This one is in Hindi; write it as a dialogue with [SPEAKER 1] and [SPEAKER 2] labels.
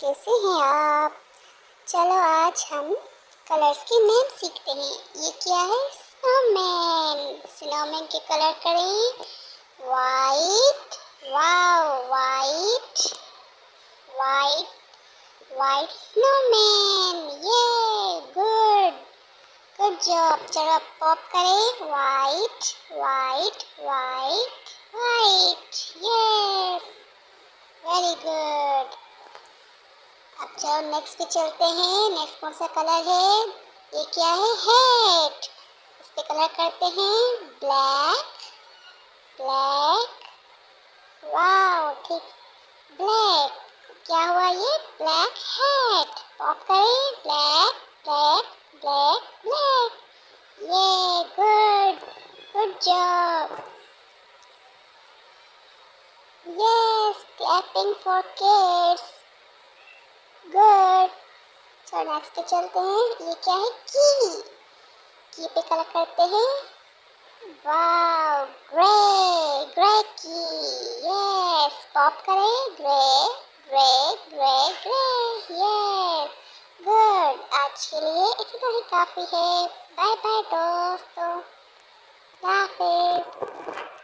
[SPEAKER 1] कैसे हैं आप? चलो आज हम कलर्स के नेम सीखते हैं। ये क्या है? स्नोमैन। स्नोमैन के कलर करें white. Wow, white white white snowman. ये गुड गुड जॉब। चलो अब पॉप करें white white white white. Yes, very good. अब चलो नेक्स्ट पे चलते हैं। नेक्स्ट कौन सा कलर है? ये क्या है? हेड। इस पे कलर करते हैं ब्लैक ब्लैक। वाओ, ठीक, ब्लैक। क्या हुआ? ये ब्लैक हेड। पॉप करें ब्लैक ब्लैक ब्लैक ब्लैक। ये good good job. Yes, clapping for kids. Good. चलो नेक्स्ट पे चलते हैं। ये क्या है? की पे कलर करते हैं। वाओ, ग्रे ग्रे की। यस, पॉप करें grey grey grey grey. Yes, good. आज के लिए इतना ही काफ़ी है। बाय बाय दोस्तों। हाफिज़।